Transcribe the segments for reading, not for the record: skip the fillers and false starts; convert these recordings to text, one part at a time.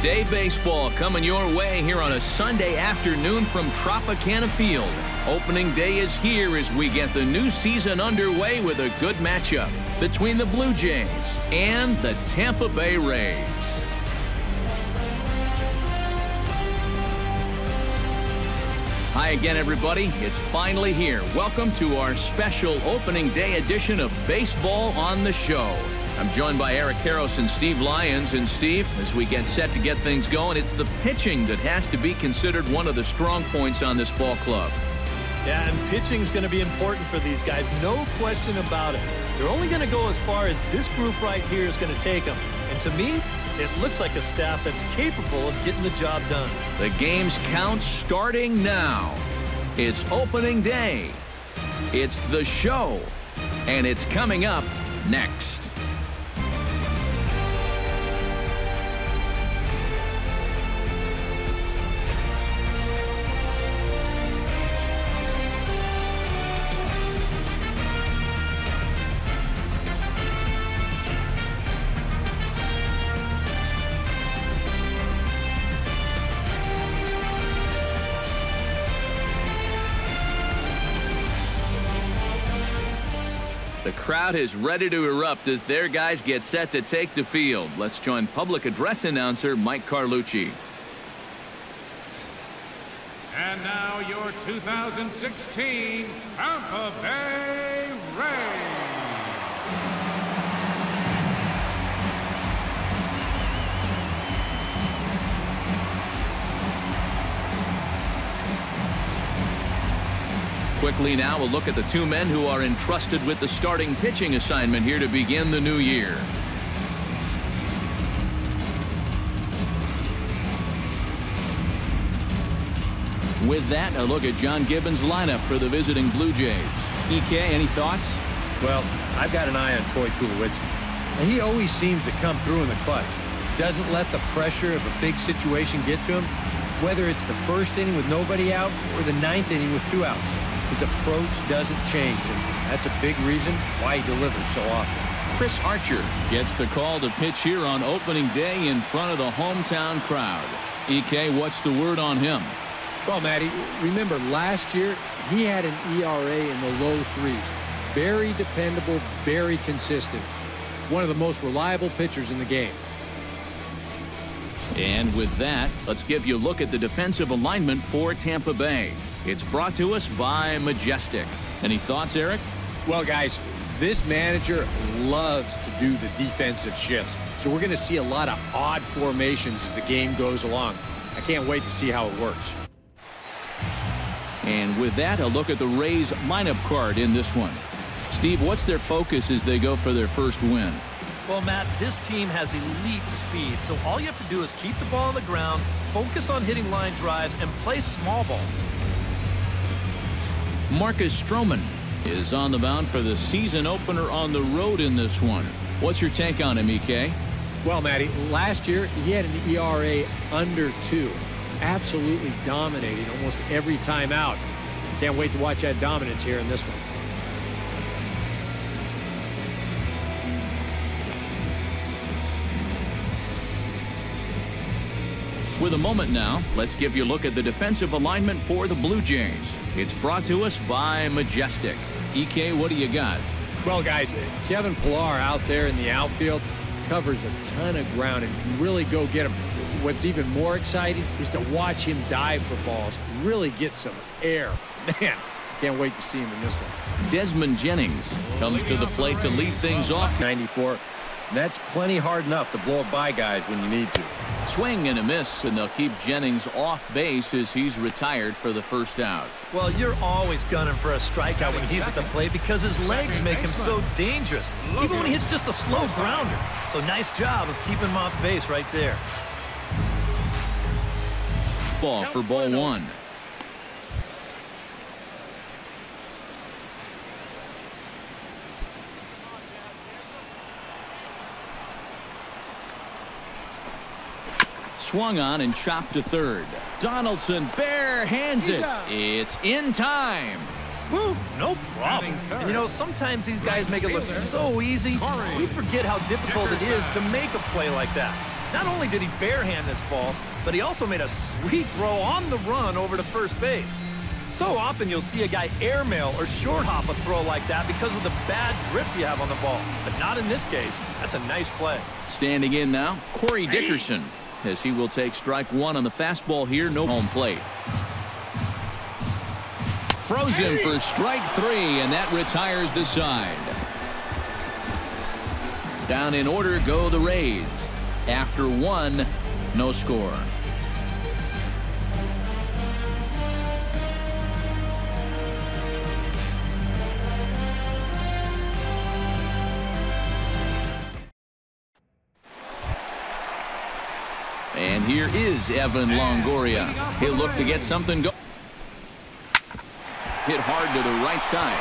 Day baseball coming your way here on a Sunday afternoon from Tropicana Field. Opening day is here as we get the new season underway with a good matchup between the Blue Jays and the Tampa Bay Rays. Hi again, everybody. It's finally here. Welcome to our special opening day edition of Baseball on the Show. I'm joined by Eric Karros and Steve Lyons. And Steve, as we get set to get things going, it's the pitching that has to be considered one of the strong points on this ball club. Yeah, and pitching is going to be important for these guys. No question about it. They're only going to go as far as this group right here is going to take them. And to me, it looks like a staff that's capable of getting the job done. The game's count starting now. It's opening day. It's the show. And it's coming up next. The crowd is ready to erupt as their guys get set to take the field. Let's join public address announcer Mike Carlucci. And now your 2016 Tampa Bay Rays. Quickly now, a look at the two men who are entrusted with the starting pitching assignment here to begin the new year. With that, a look at John Gibbons' lineup for the visiting Blue Jays. EK, any thoughts? Well, I've got an eye on Troy Tulowitzki. And he always seems to come through in the clutch. Doesn't let the pressure of a big situation get to him, whether it's the first inning with nobody out or the ninth inning with 2 outs. His approach doesn't change, and that's a big reason why he delivers so often. Chris Archer gets the call to pitch here on opening day in front of the hometown crowd. EK, what's the word on him? Well, Matty, remember last year he had an ERA in the low 3s. Very dependable, very consistent. One of the most reliable pitchers in the game. And with that, let's give you a look at the defensive alignment for Tampa Bay. It's brought to us by Majestic. Any thoughts, Eric? Well, guys, this manager loves to do the defensive shifts. So we're going to see a lot of odd formations as the game goes along. I can't wait to see how it works. And with that, a look at the Rays lineup card in this one. Steve, what's their focus as they go for their first win? Well, Matt, this team has elite speed, so all you have to do is keep the ball on the ground, focus on hitting line drives, and play small ball. Marcus Stroman is on the mound for the season opener on the road in this one. What's your take on him, EK? Well, Matty, last year he had an ERA under 2. Absolutely dominating almost every time out. Can't wait to watch that dominance here in this one. With a moment now, let's give you a look at the defensive alignment for the Blue Jays. It's brought to us by Majestic. EK, what do you got? Well, guys, Kevin Pillar out there in the outfield covers a ton of ground and can really go get him. What's even more exciting is to watch him dive for balls, really get some air. Man, can't wait to see him in this one. Desmond Jennings comes to the plate to lead things off. 94. That's plenty hard enough to blow it by guys when you need to. Swing and a miss, and they'll keep Jennings off base as he's retired for the first out. Well, you're always gunning for a strikeout when he's at the plate because his legs make him so dangerous, even when he hits just a slow grounder. So nice job of keeping him off base right there. Ball for ball 1. Swung on and chopped to third. Donaldson bare hands it. It's in time. Whew, no problem. And you know, sometimes these guys make it look so easy, we forget how difficult it is to make a play like that. Not only did he barehand this ball, but he also made a sweet throw on the run over to first base. So often you'll see a guy airmail or short hop a throw like that because of the bad grip you have on the ball. But not in this case. That's a nice play. Standing in now, Corey Dickerson, as he will take strike one on the fastball here. No home plate. Frozen for strike three, and that retires the side. Down in order go the Rays. After one, no score. And here is Evan Longoria. He'll look to get something going. Hit hard to the right side.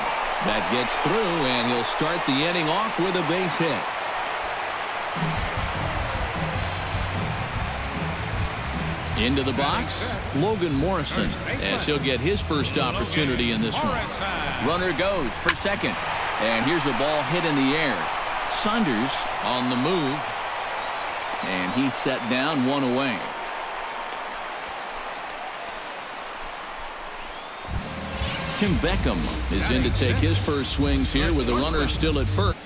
That gets through, and he'll start the inning off with a base hit. Into the box, Logan Morrison, as he'll get his first opportunity in this one. Runner goes for second, and here's a ball hit in the air. Saunders on the move, and he's set down, one away. Tim Beckham is in to take his first swings here with the runner still at first.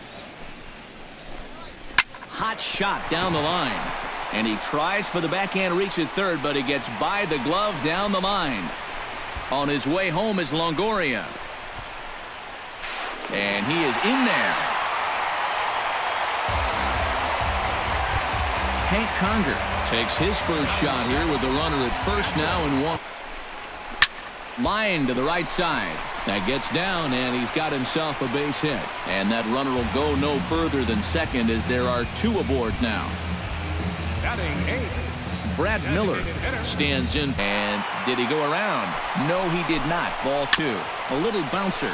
Hot shot down the line. And he tries for the backhand reach at third, but he gets by the glove down the line. On his way home is Longoria. And he is in there. Hank Conger takes his first shot here with the runner at first now and one. Line to the right side. That gets down, and he's got himself a base hit. And that runner will go no further than second as there are two aboard now. Brad Miller stands in, and did he go around? No, he did not. Ball two. A little bouncer.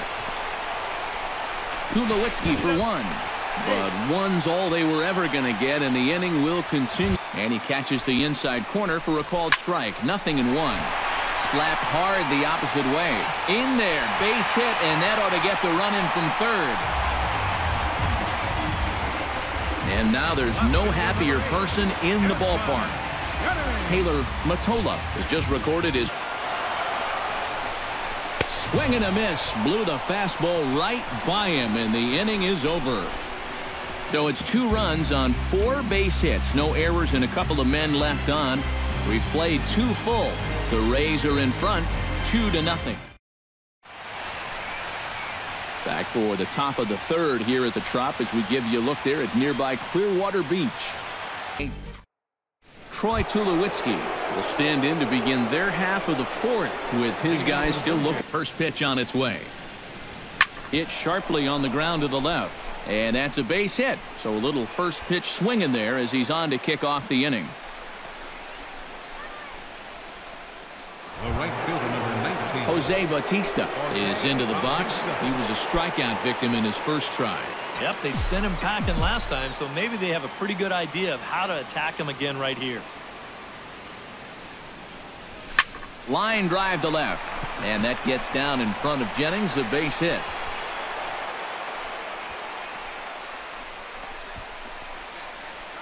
Tulowitzki for one. But one's all they were ever going to get, and the inning will continue. And he catches the inside corner for a called strike. Nothing in one. Slapped hard the opposite way. In there. Base hit, and that ought to get the run in from third. And now there's no happier person in the ballpark. Taylor Mottola has just recorded his swing and a miss. Blew the fastball right by him, and the inning is over. So it's 2 runs on 4 base hits. No errors and a couple of men left on. We've played 2 full. The Rays are in front 2-0. Back for the top of the third here at the Trop as we give you a look there at nearby Clearwater Beach. Troy Tulowitzki will stand in to begin their half of the fourth with his guys still looking. First pitch on its way. Hit sharply on the ground to the left. And that's a base hit. So a little first pitch swing in there as he's on to kick off the inning. The right fielder, number 19. Jose Bautista is into the box. He was a strikeout victim in his first try. Yep, they sent him packing last time, so maybe they have a pretty good idea of how to attack him again right here. Line drive to left. And that gets down in front of Jennings, a base hit.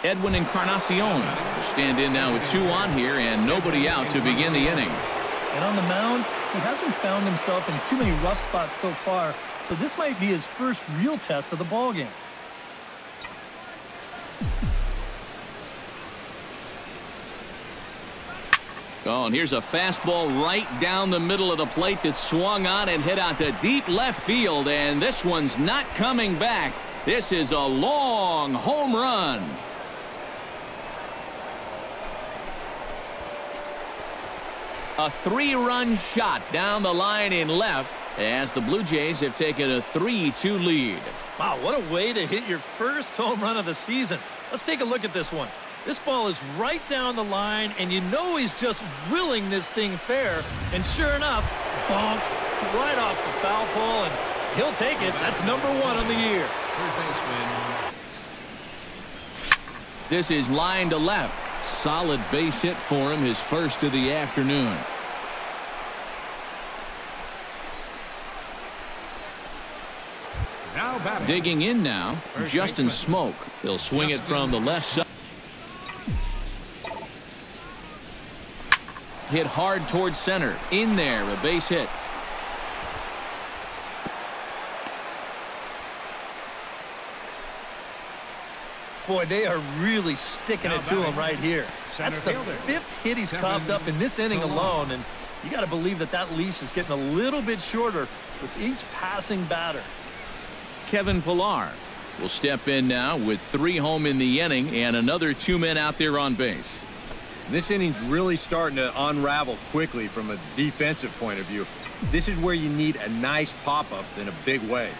Edwin Encarnacion will stand in now with 2 on here and nobody out to begin the inning. And on the mound, he hasn't found himself in too many rough spots so far, so this might be his first real test of the ballgame. Oh, and here's a fastball right down the middle of the plate that swung on and hit out to deep left field, and this one's not coming back. This is a long home run. A 3-run shot down the line in left as the Blue Jays have taken a 3-2 lead. Wow, what a way to hit your first home run of the season. Let's take a look at this one. This ball is right down the line, and you know he's just willing this thing fair. And sure enough, bonk, right off the foul pole, and he'll take it. That's number 1 on the year. This is line to left. Solid base hit for him, his first of the afternoon. Digging in now, Justin Smoke. He'll swing it from the left side. Hit hard towards center. In there, a base hit. Boy, they are really sticking it to him right here. That's the fifth hit he's coughed up in this inning alone, and you got to believe that that leash is getting a little bit shorter with each passing batter. Kevin Pillar will step in now with 3 home in the inning and another 2 men out there on base. This inning's really starting to unravel quickly from a defensive point of view. This is where you need a nice pop-up in a big way.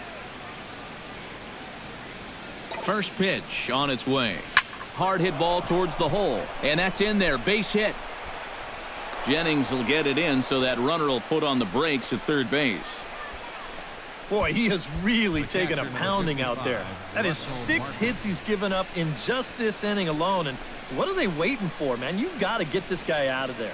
First pitch on its way. Hard hit ball towards the hole, and that's in there. Base hit. Jennings will get it in, so that runner will put on the brakes at third base. Boy, he has really taken a pounding out there. That is 6 hits he's given up in just this inning alone, and what are they waiting for, man? You've got to get this guy out of there.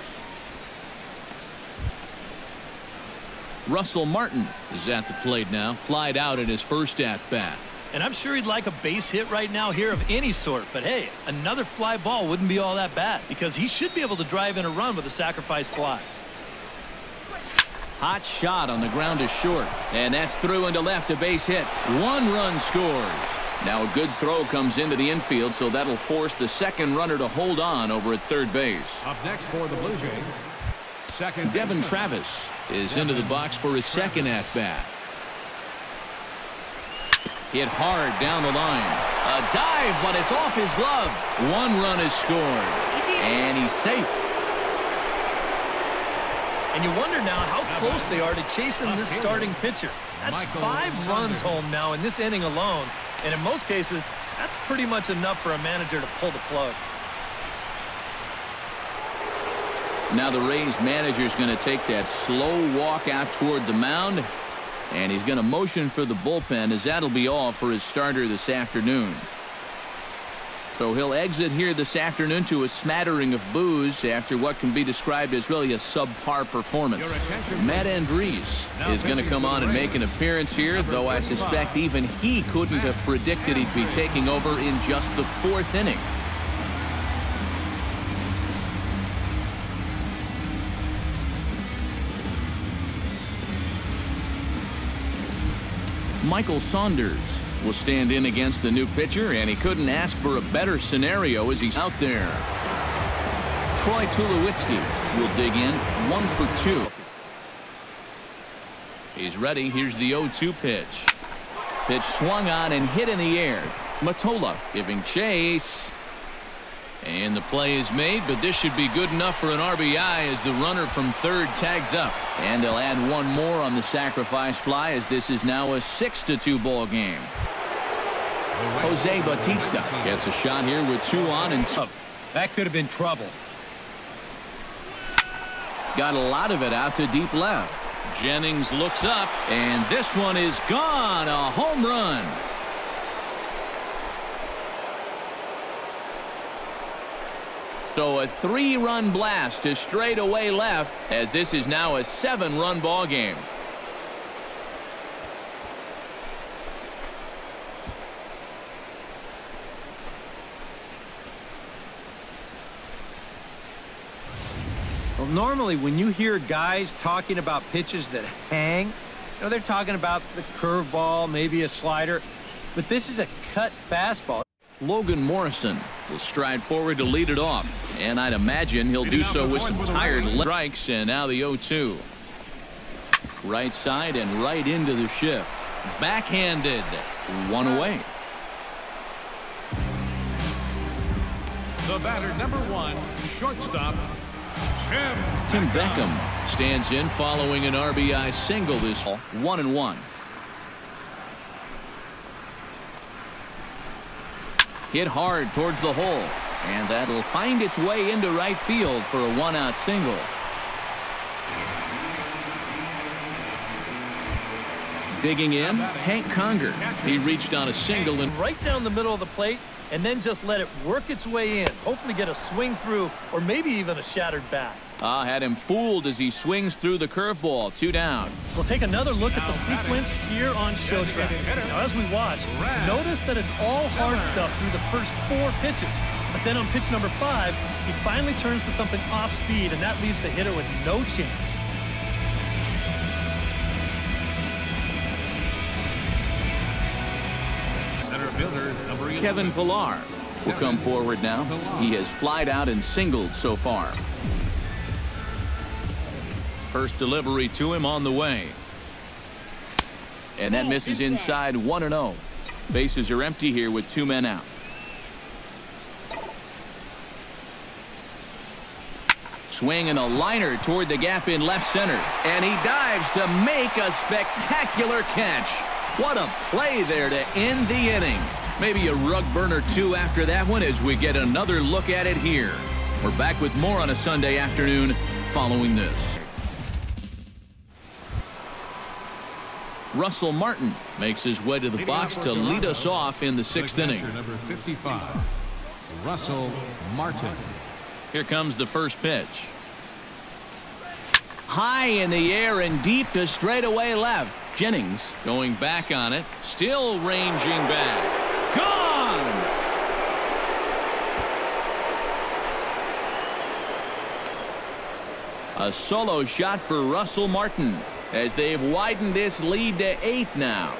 Russell Martin is at the plate now, flied out in his first at-bat. And I'm sure he'd like a base hit right now here of any sort, but hey, another fly ball wouldn't be all that bad because he should be able to drive in a run with a sacrifice fly. Hot shot on the ground is short, and that's through into left, a base hit. 1 run scores. Now a good throw comes into the infield, so that'll force the second runner to hold on over at third base. Up next for the Blue Jays, second Devin baseman. Travis is into the box for his second at-bat. Hit hard down the line. A dive, but it's off his glove. 1 run is scored, and he's safe. And you wonder now how close they are to chasing this starting pitcher. That's 5 runs home now in this inning alone, and in most cases, that's pretty much enough for a manager to pull the plug. Now the Rays manager's going to take that slow walk out toward the mound, and he's going to motion for the bullpen, as that'll be all for his starter this afternoon. So he'll exit here this afternoon to a smattering of boos after what can be described as really a subpar performance. Matt Andriese is going to come on and make an appearance here, though I suspect even he couldn't have predicted he'd be taking over in just the 4th inning. Michael Saunders will stand in against the new pitcher, and he couldn't ask for a better scenario as he's out there. Troy Tulowitzki will dig in, 1 for 2. He's ready. Here's the 0-2 pitch. Pitch swung on and hit in the air. Matola giving chase. And the play is made, but this should be good enough for an RBI as the runner from third tags up. And they'll add 1 more on the sacrifice fly, as this is now a 6-2 ball game. Jose Bautista gets a shot here with 2 on and 2. That could have been trouble. Got a lot of it out to deep left. Jennings looks up, and this one is gone. A home run. So a 3-run blast to straightaway left, as this is now a 7-run ball game. Well, normally when you hear guys talking about pitches that hang, they're talking about the curveball, maybe a slider, but this is a cut fastball. Logan Morrison will stride forward to lead it off, and I'd imagine he'll do so with some tired strikes. And now the 0-2. Right side and right into the shift. Backhanded. 1 away. The batter, number 1, shortstop, Tim Beckham stands in following an RBI single this 1-1. Hit hard towards the hole, and that'll find its way into right field for a 1-out single. Digging in, Hank Conger. He reached on a single and right down the middle of the plate, and then just let it work its way in. Hopefully get a swing through, or maybe even a shattered bat. Had him fooled as he swings through the curveball. 2 down. We'll take another look at the sequence here on Showtrack. Now, as we watch, notice that it's all hard stuff through the first 4 pitches. But then on pitch number 5, he finally turns to something off speed, and that leaves the hitter with no chance. Center fielder, number 11. Kevin Pillar will come forward now. He has flied out and singled so far. First delivery to him on the way. And that misses inside 1-0. Bases are empty here with 2 men out. Swing and a liner toward the gap in left center. And he dives to make a spectacular catch. What a play there to end the inning. Maybe a rug burner 2 after that one as we get another look at it here. We're back with more on a Sunday afternoon following this. Russell Martin makes his way to the box to lead us off in the 6th inning. Number 55, Russell Martin. Here comes the first pitch. High in the air and deep to straightaway left. Jennings going back on it. Still ranging back. Gone! A solo shot for Russell Martin as they've widened this lead to 8 now.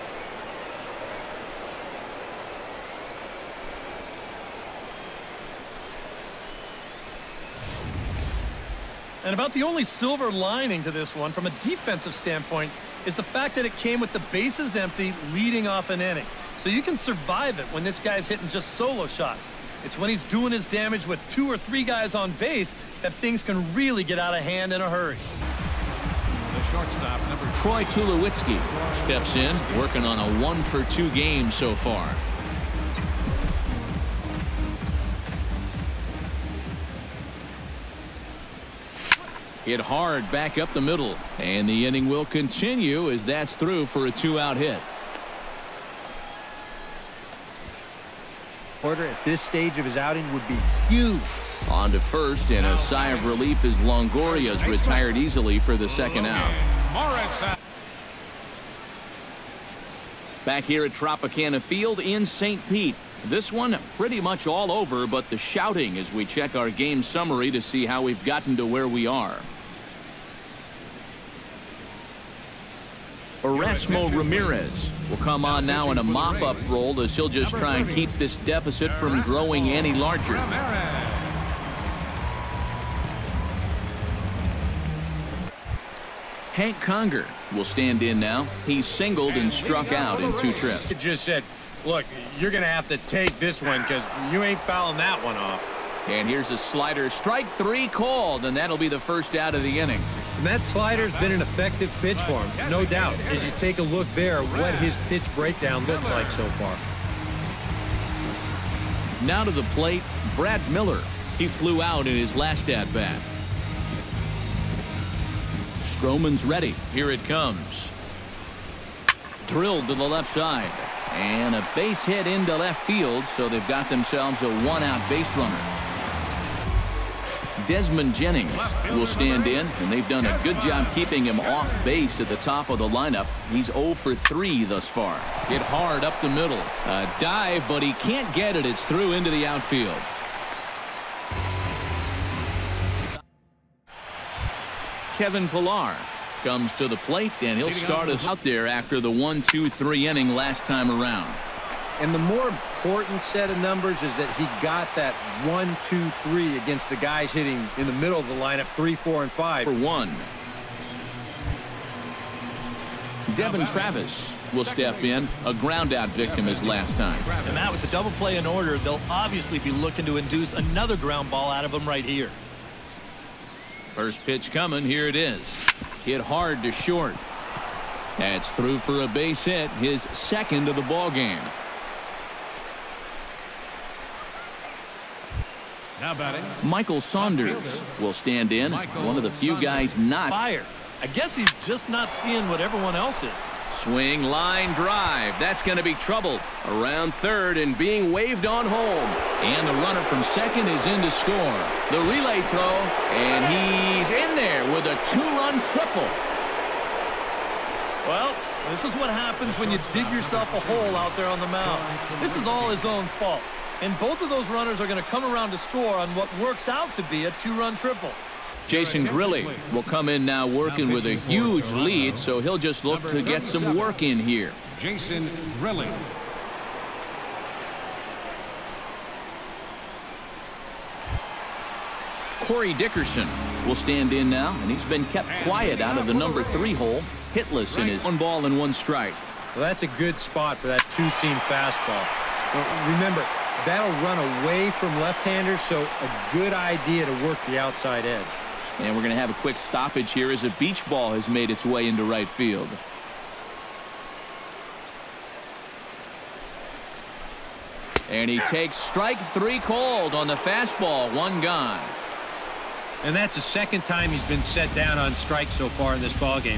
And about the only silver lining to this one from a defensive standpoint is the fact that it came with the bases empty leading off an inning. So you can survive it when this guy's hitting just solo shots. It's when he's doing his damage with 2 or 3 guys on base that things can really get out of hand in a hurry. The shortstop, number Troy Tulowitzki steps in, working on a 1-for-2 game so far. Hit hard back up the middle, and the inning will continue as that's through for a 2-out hit. Porter at this stage of his outing would be huge. On to first, and a sigh of relief as Longoria's retired easily for the 2nd out. Back here at Tropicana Field in St. Pete. This one pretty much all over, but the shouting as we check our game summary to see how we've gotten to where we are. Erasmo Ramirez will come on now in a mop-up role as he'll just try and keep this deficit from growing any larger. Hank Conger will stand in now. He's singled and struck out in 2 trips. It just said, look, you're going to have to take this one because you ain't fouling that one off. And here's a slider. Strike 3 called, and that'll be the first out of the inning. And that slider's been an effective pitch for him, no doubt, as you take a look there what his pitch breakdown looks like so far. Now to the plate, Brad Miller. He flew out in his last at-bat. Stroman's ready. Here it comes. Drilled to the left side. And a base hit into left field, so they've got themselves a 1-out base runner. Desmond Jennings will stand in, and they've done a good job keeping him off base at the top of the lineup. He's 0 for 3 thus far. Hit hard up the middle. A dive, but he can't get it. It's through into the outfield. Kevin Pillar comes to the plate, and he'll start us out there after the 1-2-3 inning last time around. And the more important set of numbers is that he got that 1, 2, 3 against the guys hitting in the middle of the lineup 3, 4, and 5. For 1. Devin Travis will step in, a ground-out victim as last time. And Matt, with the double play in order, they'll obviously be looking to induce another ground ball out of him right here. First pitch coming. Here it is. Hit hard to short. That's through for a base hit, his 2nd of the ball game. now batting. Michael Saunders will stand in. One of the few guys not. Fire. I guess he's just not seeing what everyone else is. Swing, line drive. That's going to be trouble. Around third and being waved on home. And the runner from second is in to score. The relay throw, and he's in there with a two-run triple. Well, this is what happens when you dig yourself a hole out there on the mound. This is all his own fault. And both of those runners are going to come around to score on what works out to be a two-run triple. Jason Grilli will come in now working with a huge lead, so he'll just look to get some work in here. Jason Grilli. Corey Dickerson will stand in now, and he's been kept quiet out of the number 3 hole, hitless in his 1 ball and 1 strike. Well, that's a good spot for that two-seam fastball. Well, remember, that'll run away from left-handers, so a good idea to work the outside edge. And we're going to have a quick stoppage here as a beach ball has made its way into right field. And he takes strike 3 called on the fastball. 1 gone. And that's the second time he's been set down on strike so far in this ballgame.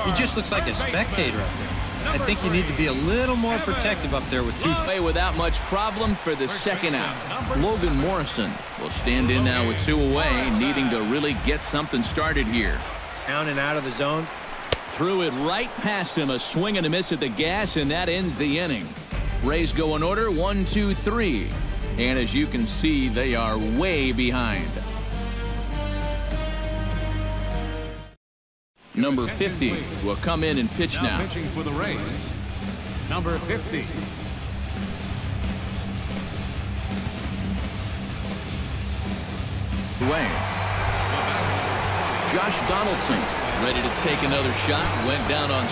He just looks like a spectator up there. I think you need to be a little more protective up there with 2 Play without much problem for the second out. Logan Morrison will stand in now with 2 away, needing to really get something started here. Down and out of the zone. Threw it right past him, a swing and a miss at the gas, and that ends the inning. Rays go in order, 1, 2, 3. And as you can see, they are way behind. Number 50 will come in and pitch now. Pitching for the Rays, number 50. Away. Josh Donaldson ready to take another shot. Went down on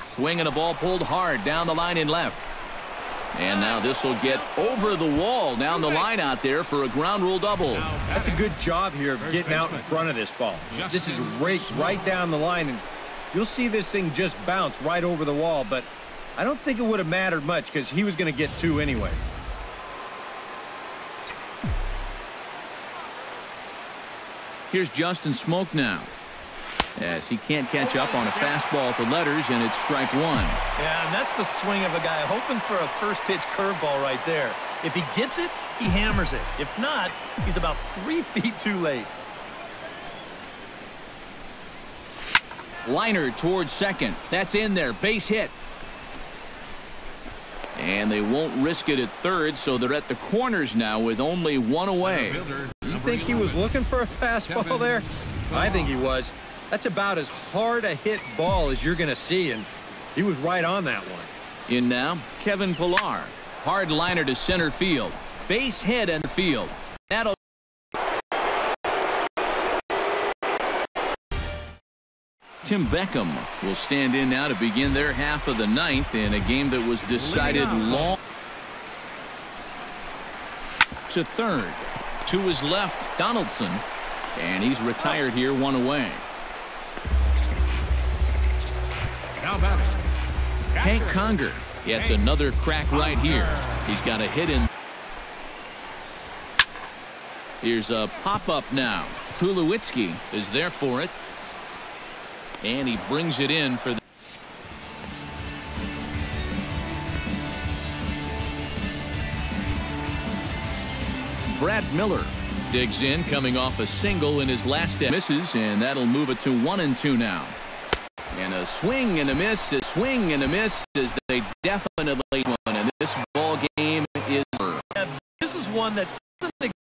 swinging a ball pulled hard down the line in left. And now this will get over the wall down the line out there for a ground rule double. That's a good job here of getting out in front of this ball. This is raked right down the line, and you'll see this thing just bounce right over the wall, but I don't think it would have mattered much because he was going to get 2 anyway. Here's Justin Smoak now, as he can't catch up on a fastball at the letters, and it's strike 1. Yeah, and that's the swing of a guy hoping for a first pitch curveball right there. If he gets it, he hammers it. If not, he's about 3 feet too late. Liner towards second. That's in there. Base hit. And they won't risk it at third, so they're at the corners now with only 1 away. You think he was looking for a fastball there? I think he was. That's about as hard a hit ball as you're going to see, and he was right on that one. In now, Kevin Pillar. Hard liner to center field. Base hit in the field. That'll Tim Beckham will stand in now to begin their half of the 9th in a game that was decided long. To third. To his left, Donaldson. And he's retired here, 1 away. Now batting, Hank Conger gets another crack right here. He's got a hit in. Here's a pop-up now. Tulowitzki is there for it. And he brings it in for the Brad Miller digs in, coming off a single in his last misses, and that'll move it to 1-2 now. And a swing and a miss, a swing and a miss as they definitely won, and this ball game is over. This is one that doesn't